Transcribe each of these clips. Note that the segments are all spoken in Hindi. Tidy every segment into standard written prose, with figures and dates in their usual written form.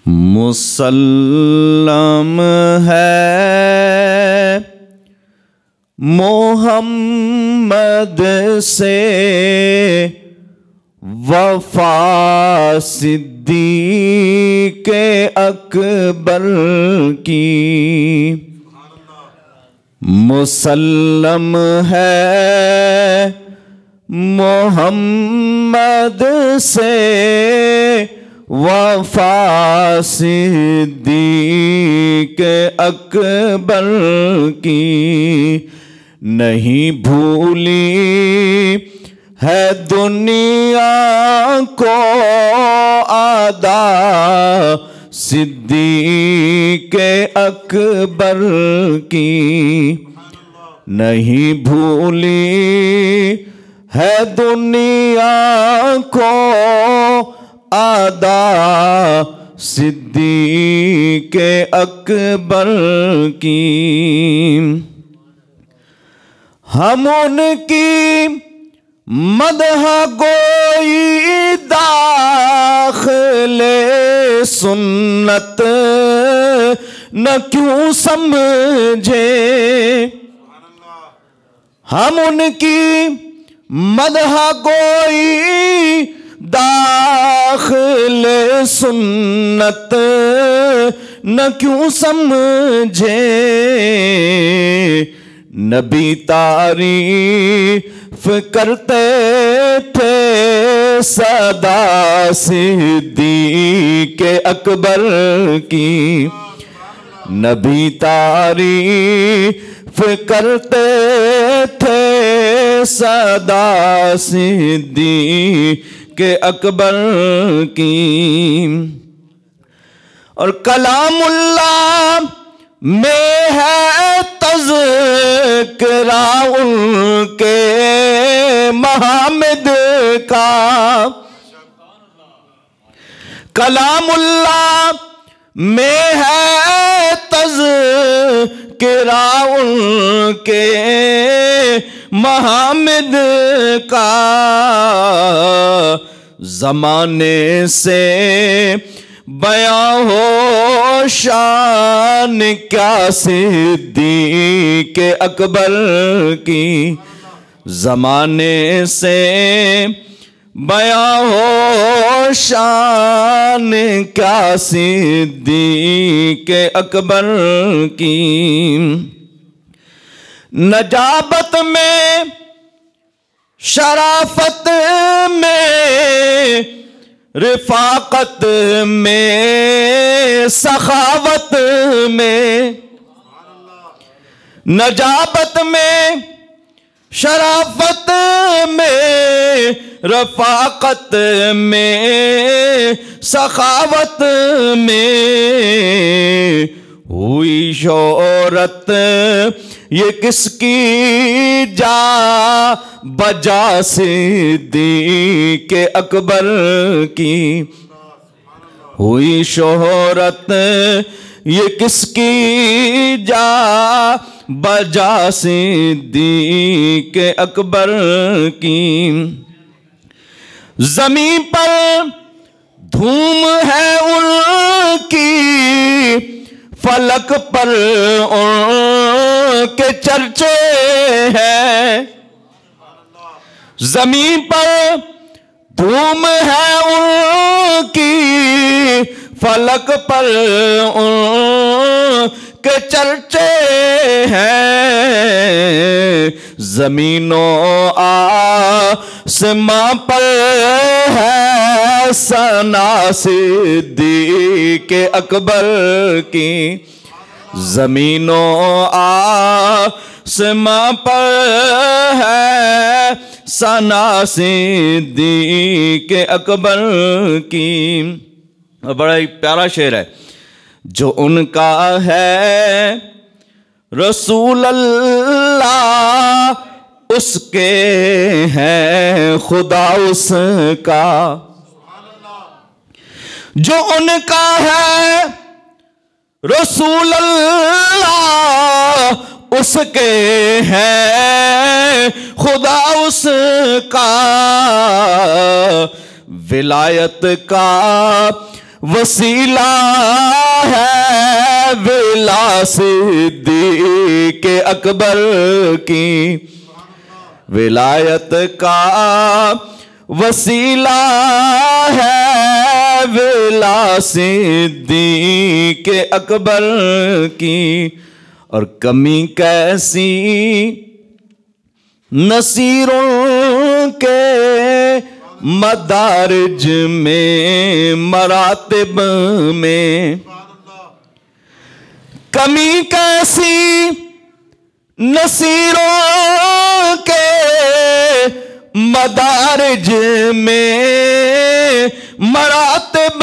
मुसल्लम है मोहम्मद से वफा सिद्दीक़ अकबर की। मुसल्लम है मोहम्मद से वफा सिद्दीक़ अकबर की। नहीं भूली है दुनिया को आदा सिद्दीक़ अकबर की। नहीं भूली है दुनिया को आदा सिद्दीक़ अकबर की। हम उनकी मदह गोई दाखिले सुन्नत न क्यों समझे। हम उनकी मदह गोई दाखिले सुन्नत न क्यों समझे। नबी तारीफ करते थे सदा सिद्दीक़ अकबर की। नबी तारीफ करते थे सदा सिद्दीक़ अकबर की। और कलामुल्लाह में है तज़किरा उनके महमिद का। कलामुल्लाह में है तज़किरा उनके महमिद का। ज़माने से बयां हो शान क्या सिद्दीक़ अकबर की। ज़माने से बयां हो शान क्या सिद्दीक़ अकबर की। नजाबत में शराफत में रिफाकत में सखावत में। नजाबत में शराफत में रफाकत में सखावत में। हुई शोहरत ये किसकी जा बजा सिद्दीक़ अकबर की। हुई शोहरत ये किसकी जा बजा सिद्दीक़ अकबर की। ज़मीन पर धूम है उनकी फलक पर उनके चर्चे हैं। ज़मीन पर धूम है उनकी फलक पर उनके चर्चे हैं। ज़मीनों आसमां पर है सना सिद्दीक़ अकबर की। ज़मीनों आसमां पर है सना सिद्दीक़ अकबर की। बड़ा ही प्यारा शेर है। जो उनका है रसूल अल्लाह उसके हैं खुदा उसका। जो उनका है रसूल अल्लाह उसके हैं खुदा उसका। विलायत का वसीला है विला सिद्दीक़ अकबर की, विलायत का वसीला है विला सिद्दीक़ अकबर की। और कमी कैसी नसीरों के मदारिज में मरातिब में, कमी कैसी नसीरों के मदारिज में मरातिब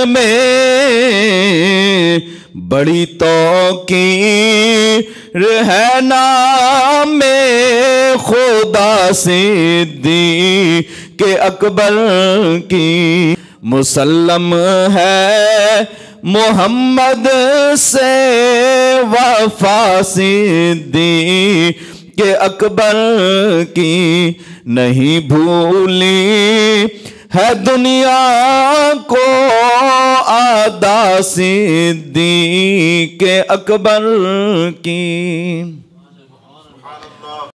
में, बड़ी तौकीर है नाम खुदा सिद्दीक़ अकबर की। मुसल्लम है मोहम्मद से वफा सिद्दीक़ अकबर की, नहीं भूली है दुनिया को आदा सिद्दीक़ अकबर की।